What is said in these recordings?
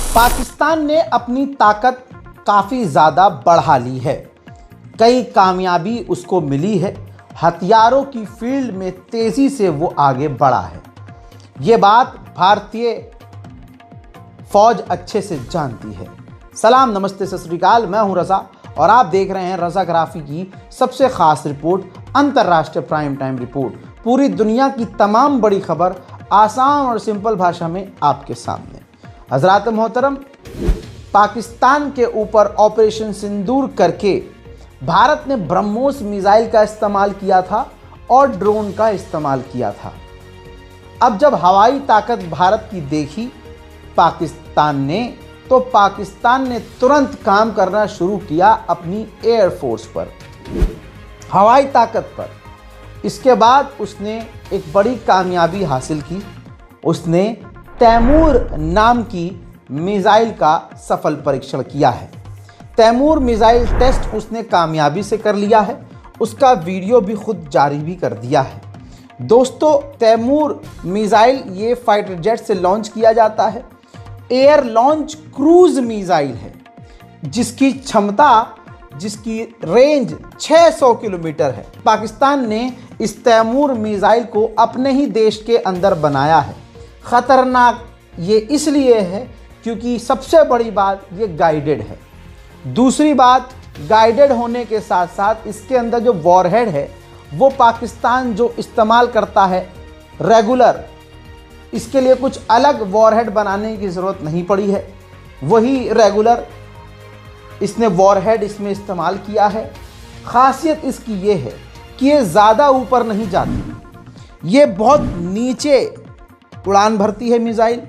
पाकिस्तान ने अपनी ताकत काफ़ी ज़्यादा बढ़ा ली है। कई कामयाबी उसको मिली है। हथियारों की फील्ड में तेज़ी से वो आगे बढ़ा है। ये बात भारतीय फौज अच्छे से जानती है। सलाम, नमस्ते, सत श्री अकाल। मैं हूं रज़ा और आप देख रहे हैं रज़ाग्राफी की सबसे ख़ास रिपोर्ट, अंतर्राष्ट्रीय प्राइम टाइम रिपोर्ट। पूरी दुनिया की तमाम बड़ी खबर आसान और सिंपल भाषा में आपके सामने। हज़रात मोहतरम, पाकिस्तान के ऊपर ऑपरेशन सिंदूर करके भारत ने ब्रह्मोस मिसाइल का इस्तेमाल किया था और ड्रोन का इस्तेमाल किया था। अब जब हवाई ताकत भारत की देखी पाकिस्तान ने, तो पाकिस्तान ने तुरंत काम करना शुरू किया अपनी एयरफोर्स पर, हवाई ताकत पर। इसके बाद उसने एक बड़ी कामयाबी हासिल की। उसने तैमूर नाम की मिसाइल का सफल परीक्षण किया है। तैमूर मिसाइल टेस्ट उसने कामयाबी से कर लिया है। उसका वीडियो भी खुद जारी भी कर दिया है। दोस्तों, तैमूर मिसाइल ये फाइटर जेट से लॉन्च किया जाता है। एयर लॉन्च क्रूज मिसाइल है जिसकी क्षमता, जिसकी रेंज 600 किलोमीटर है। पाकिस्तान ने इस तैमूर मिसाइल को अपने ही देश के अंदर बनाया है। ख़तरनाक ये इसलिए है क्योंकि सबसे बड़ी बात, ये गाइडेड है। दूसरी बात, गाइडेड होने के साथ साथ इसके अंदर जो वॉरहेड है वो पाकिस्तान जो इस्तेमाल करता है रेगुलर, इसके लिए कुछ अलग वॉरहेड बनाने की ज़रूरत नहीं पड़ी है। वही रेगुलर इसने वॉरहेड इसमें इस्तेमाल किया है। ख़ासियत इसकी ये है कि ये ज़्यादा ऊपर नहीं जाती, ये बहुत नीचे उड़ान भरती है मिसाइल,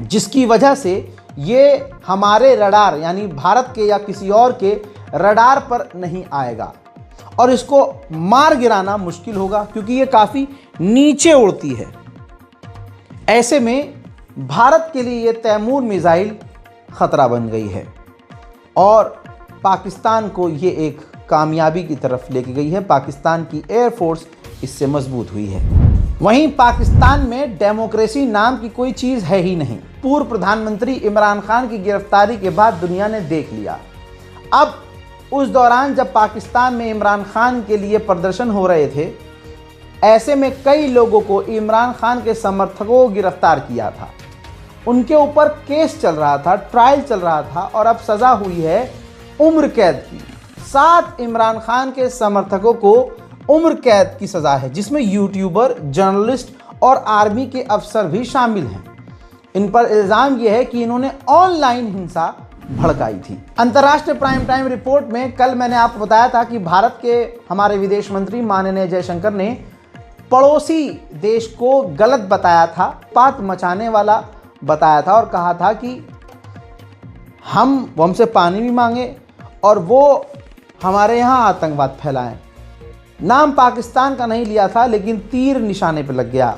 जिसकी वजह से ये हमारे रडार यानी भारत के या किसी और के रडार पर नहीं आएगा और इसको मार गिराना मुश्किल होगा क्योंकि ये काफ़ी नीचे उड़ती है। ऐसे में भारत के लिए ये तैमूर मिसाइल ख़तरा बन गई है और पाकिस्तान को ये एक कामयाबी की तरफ लेके गई है। पाकिस्तान की एयरफोर्स इससे मजबूत हुई है। वहीं पाकिस्तान में डेमोक्रेसी नाम की कोई चीज़ है ही नहीं। पूर्व प्रधानमंत्री इमरान खान की गिरफ्तारी के बाद दुनिया ने देख लिया। अब उस दौरान जब पाकिस्तान में इमरान खान के लिए प्रदर्शन हो रहे थे, ऐसे में कई लोगों को इमरान खान के समर्थकों को गिरफ्तार किया था। उनके ऊपर केस चल रहा था, ट्रायल चल रहा था और अब सज़ा हुई है उम्र कैद की। 7 इमरान खान के समर्थकों को उम्र कैद की सज़ा है, जिसमें यूट्यूबर, जर्नलिस्ट और आर्मी के अफसर भी शामिल हैं। इन पर इल्ज़ाम यह है कि इन्होंने ऑनलाइन हिंसा भड़काई थी। अंतर्राष्ट्रीय प्राइम टाइम रिपोर्ट में कल मैंने आपको बताया था कि भारत के हमारे विदेश मंत्री माननीय जयशंकर ने पड़ोसी देश को गलत बताया था, बात मचाने वाला बताया था और कहा था कि हम हमसे पानी भी मांगे और वो हमारे यहाँ आतंकवाद फैलाएं। नाम पाकिस्तान का नहीं लिया था, लेकिन तीर निशाने पर लग गया।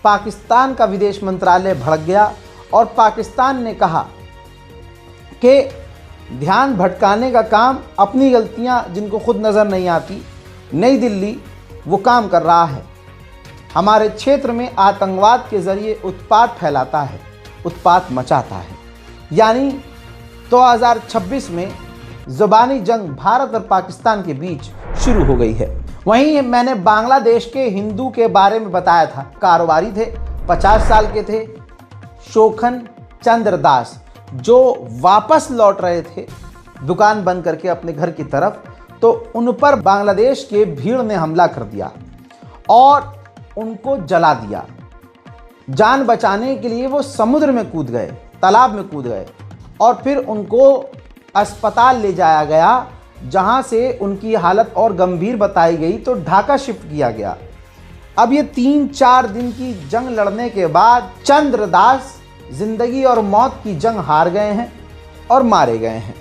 पाकिस्तान का विदेश मंत्रालय भड़क गया और पाकिस्तान ने कहा कि ध्यान भटकाने का काम, अपनी गलतियां जिनको खुद नज़र नहीं आती, नई दिल्ली वो काम कर रहा है। हमारे क्षेत्र में आतंकवाद के ज़रिए उत्पात फैलाता है, उत्पात मचाता है। यानी 2026 में ज़ुबानी जंग भारत और पाकिस्तान के बीच शुरू हो गई है। वहीं मैंने बांग्लादेश के हिंदू के बारे में बताया था। कारोबारी थे, 50 साल के थे, शोखन चंद्र दास, जो वापस लौट रहे थे दुकान बंद करके अपने घर की तरफ, तो उन पर बांग्लादेश के भीड़ ने हमला कर दिया और उनको जला दिया। जान बचाने के लिए वो समुद्र में कूद गए, तालाब में कूद गए और फिर उनको अस्पताल ले जाया गया, जहां से उनकी हालत और गंभीर बताई गई तो ढाका शिफ्ट किया गया। अब ये 3-4 दिन की जंग लड़ने के बाद चंद्रदास जिंदगी और मौत की जंग हार गए हैं और मारे गए हैं।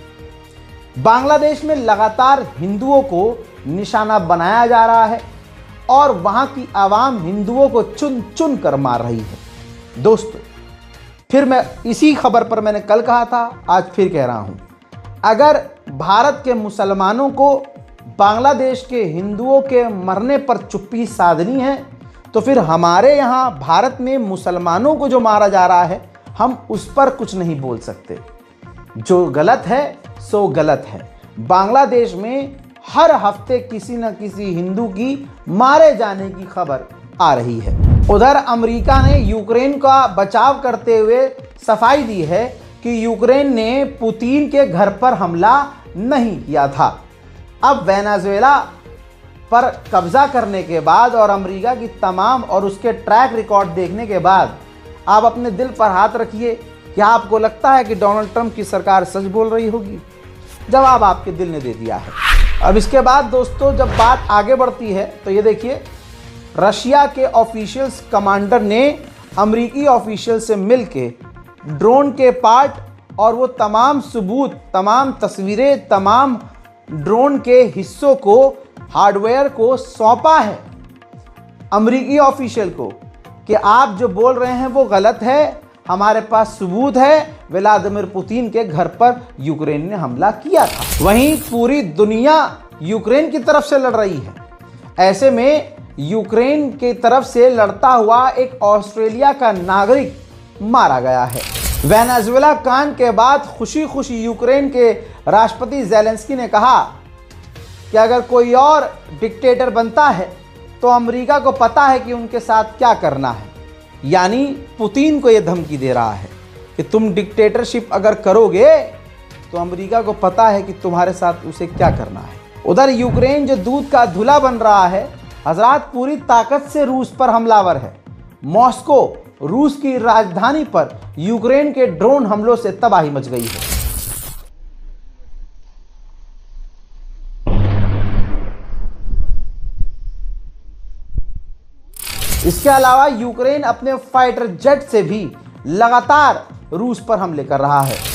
बांग्लादेश में लगातार हिंदुओं को निशाना बनाया जा रहा है और वहां की आवाम हिंदुओं को चुन चुन कर मार रही है। दोस्तों, फिर मैं इसी खबर पर मैंने कल कहा था, आज फिर कह रहा हूं, अगर भारत के मुसलमानों को बांग्लादेश के हिंदुओं के मरने पर चुप्पी साधनी है, तो फिर हमारे यहाँ भारत में मुसलमानों को जो मारा जा रहा है हम उस पर कुछ नहीं बोल सकते। जो गलत है सो गलत है। बांग्लादेश में हर हफ्ते किसी न किसी हिंदू की मारे जाने की खबर आ रही है। उधर अमेरिका ने यूक्रेन का बचाव करते हुए सफाई दी है कि यूक्रेन ने पुतिन के घर पर हमला नहीं किया था। अब वेनेजुएला पर कब्जा करने के बाद और अमेरिका की तमाम और उसके ट्रैक रिकॉर्ड देखने के बाद आप अपने दिल पर हाथ रखिए, क्या आपको लगता है कि डोनाल्ड ट्रंप की सरकार सच बोल रही होगी? जवाब आपके दिल ने दे दिया है। अब इसके बाद दोस्तों जब बात आगे बढ़ती है तो ये देखिए, रशिया के ऑफिशियल्स कमांडर ने अमेरिकी ऑफिशियल से मिलके ड्रोन के पार्ट और वो तमाम सबूत, तमाम तस्वीरें, तमाम ड्रोन के हिस्सों को, हार्डवेयर को सौंपा है अमेरिकी ऑफिशियल को कि आप जो बोल रहे हैं वो गलत है, हमारे पास सबूत है, व्लादिमीर पुतिन के घर पर यूक्रेन ने हमला किया था। वहीं पूरी दुनिया यूक्रेन की तरफ से लड़ रही है। ऐसे में यूक्रेन की तरफ से लड़ता हुआ एक ऑस्ट्रेलिया का नागरिक मारा गया है। वेनेजुएला कांड के बाद खुशी खुशी यूक्रेन के राष्ट्रपति ज़ेलेंस्की ने कहा कि अगर कोई और डिक्टेटर बनता है तो अमेरिका को पता है कि उनके साथ क्या करना है। यानी पुतिन को यह धमकी दे रहा है कि तुम डिक्टेटरशिप अगर करोगे तो अमेरिका को पता है कि तुम्हारे साथ उसे क्या करना है। उधर यूक्रेन जो दूध का धुला बन रहा है, हजरात पूरी ताकत से रूस पर हमलावर है। मॉस्को, रूस की राजधानी पर यूक्रेन के ड्रोन हमलों से तबाही मच गई है। इसके अलावा यूक्रेन अपने फाइटर जेट से भी लगातार रूस पर हमले कर रहा है।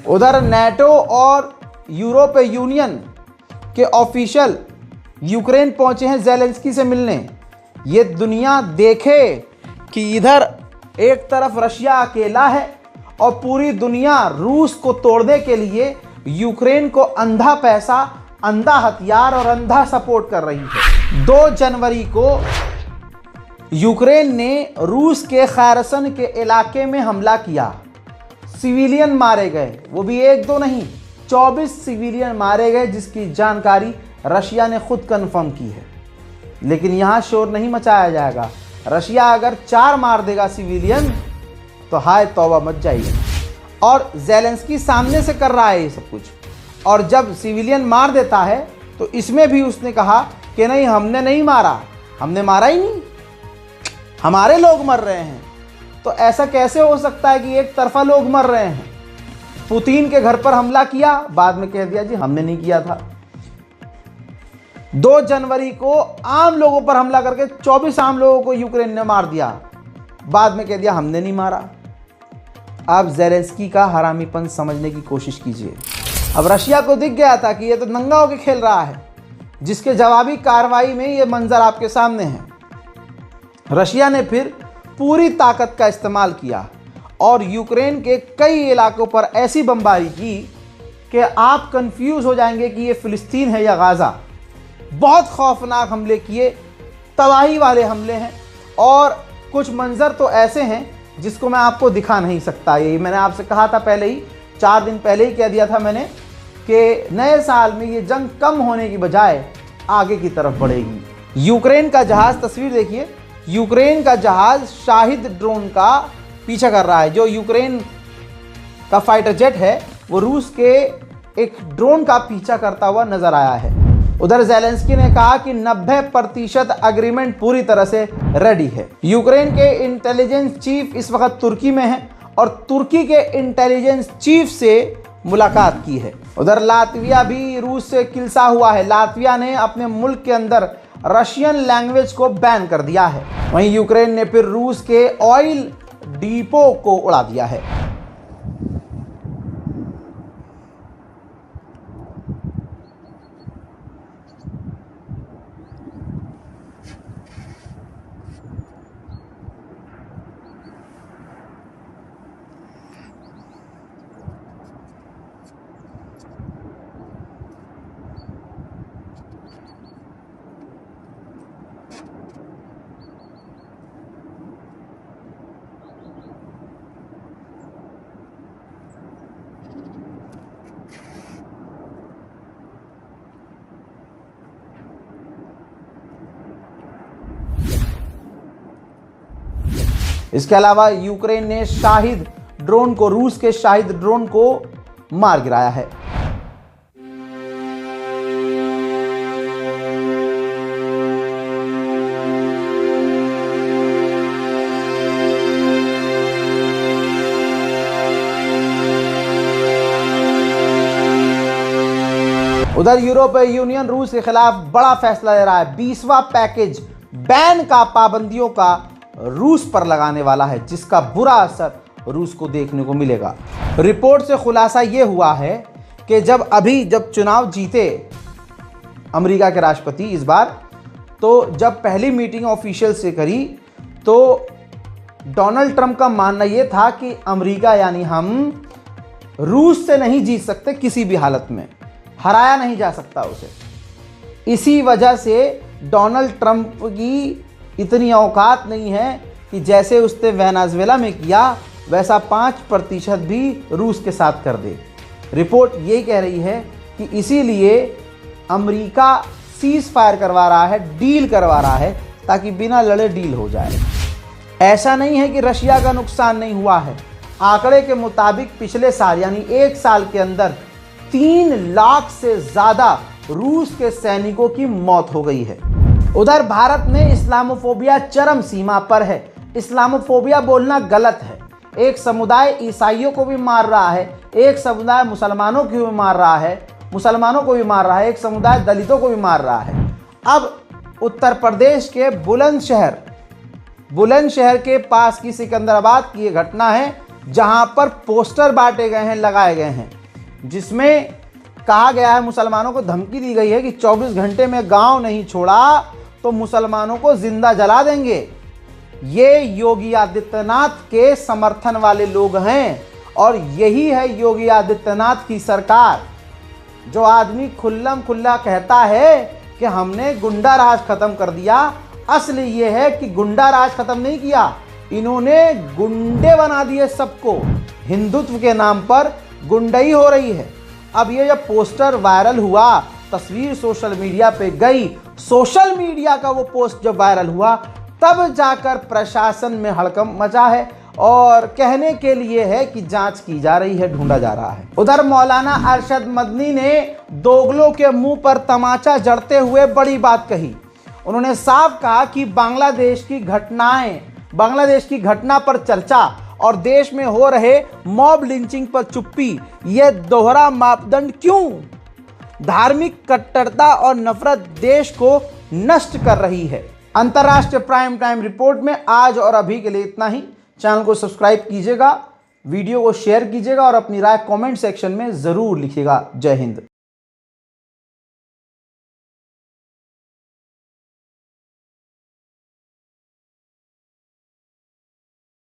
उधर नेटो और यूरोपीय यूनियन के ऑफिशियल यूक्रेन पहुंचे हैं ज़ेलेंस्की से मिलने। ये दुनिया देखे कि इधर एक तरफ रशिया अकेला है और पूरी दुनिया रूस को तोड़ने के लिए यूक्रेन को अंधा पैसा, अंधा हथियार और अंधा सपोर्ट कर रही है। 2 जनवरी को यूक्रेन ने रूस के खैरसन के इलाके में हमला किया। सिविलियन मारे गए, वो भी 1-2 नहीं, 24 सिविलियन मारे गए, जिसकी जानकारी रशिया ने खुद कंफर्म की है। लेकिन यहाँ शोर नहीं मचाया जाएगा। रशिया अगर 4 मार देगा सिविलियन तो हाय तौबा मच जाएगी। और ज़ेलेंस्की सामने से कर रहा है ये सब कुछ, और जब सिविलियन मार देता है तो इसमें भी उसने कहा कि नहीं, हमने नहीं मारा, हमने मारा ही नहीं, हमारे लोग मर रहे हैं। तो ऐसा कैसे हो सकता है कि एक तरफा लोग मर रहे हैं? पुतिन के घर पर हमला किया, बाद में कह दिया जी हमने नहीं किया था। 2 जनवरी को आम लोगों पर हमला करके 24 आम लोगों को यूक्रेन ने मार दिया, बाद में कह दिया हमने नहीं मारा। आप ज़ेलेंस्की का हरामीपन समझने की कोशिश कीजिए। अब रशिया को दिख गया था कि ये तो नंगा होकर खेल रहा है, जिसके जवाबी कार्रवाई में ये मंजर आपके सामने है। रशिया ने फिर पूरी ताकत का इस्तेमाल किया और यूक्रेन के कई इलाकों पर ऐसी बमबारी की कि आप कंफ्यूज हो जाएंगे कि ये फ़िलिस्तीन है या गाज़ा। बहुत खौफनाक हमले किए, तबाही वाले हमले हैं, और कुछ मंजर तो ऐसे हैं जिसको मैं आपको दिखा नहीं सकता। यही मैंने आपसे कहा था पहले ही, 4 दिन पहले ही कह दिया था मैंने कि नए साल में ये जंग कम होने की बजाय आगे की तरफ बढ़ेगी। यूक्रेन का जहाज़, तस्वीर देखिए, यूक्रेन का जहाज़ शाहिद ड्रोन का पीछा कर रहा है। जो यूक्रेन का फाइटर जेट है वो रूस के एक ड्रोन का पीछा करता हुआ नजर आया है। उधर ज़ेलेंस्की ने कहा कि 90% एग्रीमेंट पूरी तरह से रेडी है। यूक्रेन के इंटेलिजेंस चीफ इस वक्त तुर्की में है और तुर्की के इंटेलिजेंस चीफ से मुलाकात की है। उधर लातविया भी रूस से किलसा हुआ है। लातविया ने अपने मुल्क के अंदर रशियन लैंग्वेज को बैन कर दिया है। वहीं यूक्रेन ने फिर रूस के ऑयल डिपो को उड़ा दिया है। इसके अलावा यूक्रेन ने रूस के शाहिद ड्रोन को मार गिराया है। उधर यूरोपीय यूनियन रूस के खिलाफ बड़ा फैसला ले रहा है। 20वां पैकेज बैन का पाबंदियों का रूस पर लगाने वाला है, जिसका बुरा असर रूस को देखने को मिलेगा। रिपोर्ट से खुलासा यह हुआ है कि जब चुनाव जीते अमेरिका के राष्ट्रपति इस बार, तो जब पहली मीटिंग ऑफिशियल से करी तो डोनाल्ड ट्रंप का मानना यह था कि अमेरिका यानी हम रूस से नहीं जीत सकते, किसी भी हालत में हराया नहीं जा सकता उसे। इसी वजह से डोनाल्ड ट्रंप की इतनी औकात नहीं है कि जैसे उसने वेनेजुएला में किया वैसा 5% भी रूस के साथ कर दे। रिपोर्ट ये कह रही है कि इसीलिए अमेरिका सीज फायर करवा रहा है, डील करवा रहा है, ताकि बिना लड़े डील हो जाए। ऐसा नहीं है कि रशिया का नुकसान नहीं हुआ है। आंकड़े के मुताबिक पिछले साल यानी 1 साल के अंदर 3 लाख से ज़्यादा रूस के सैनिकों की मौत हो गई है। उधर भारत में इस्लामोफोबिया चरम सीमा पर है। इस्लामोफोबिया बोलना गलत है। एक समुदाय ईसाइयों को भी मार रहा है, एक समुदाय मुसलमानों को भी मार रहा है, एक समुदाय दलितों को भी मार रहा है। अब उत्तर प्रदेश के बुलंदशहर के पास की सिकंदराबाद की ये घटना है, जहां पर पोस्टर बांटे गए हैं, लगाए गए हैं, जिसमें कहा गया है, मुसलमानों को धमकी दी गई है कि 24 घंटे में गांव नहीं छोड़ा तो मुसलमानों को जिंदा जला देंगे। ये योगी आदित्यनाथ के समर्थन वाले लोग हैं और यही है योगी आदित्यनाथ की सरकार। जो आदमी खुल्लम खुल्ला कहता है कि हमने गुंडा राज खत्म कर दिया, असली ये है कि गुंडा राज खत्म नहीं किया, इन्होंने गुंडे बना दिए सबको। हिंदुत्व के नाम पर गुंडई हो रही है। अब ये जब पोस्टर वायरल हुआ, तस्वीर सोशल मीडिया पे गई, सोशल मीडिया का वो पोस्ट जब वायरल हुआ, तब जाकर प्रशासन में हड़कंप मचा है और कहने के लिए है कि जांच की जा रही है, ढूंढा जा रहा है। उधर मौलाना अरशद मदनी ने दोगलों के मुंह पर तमाचा जड़ते हुए बड़ी बात कही। उन्होंने साफ कहा कि बांग्लादेश की घटना पर चर्चा और देश में हो रहे मॉब लिंचिंग पर चुप्पी, यह दोहरा मापदंड क्यों? धार्मिक कट्टरता और नफरत देश को नष्ट कर रही है। अंतर्राष्ट्रीय प्राइम टाइम रिपोर्ट में आज और अभी के लिए इतना ही। चैनल को सब्सक्राइब कीजिएगा, वीडियो को शेयर कीजिएगा और अपनी राय कमेंट सेक्शन में जरूर लिखिएगा। जय हिंद।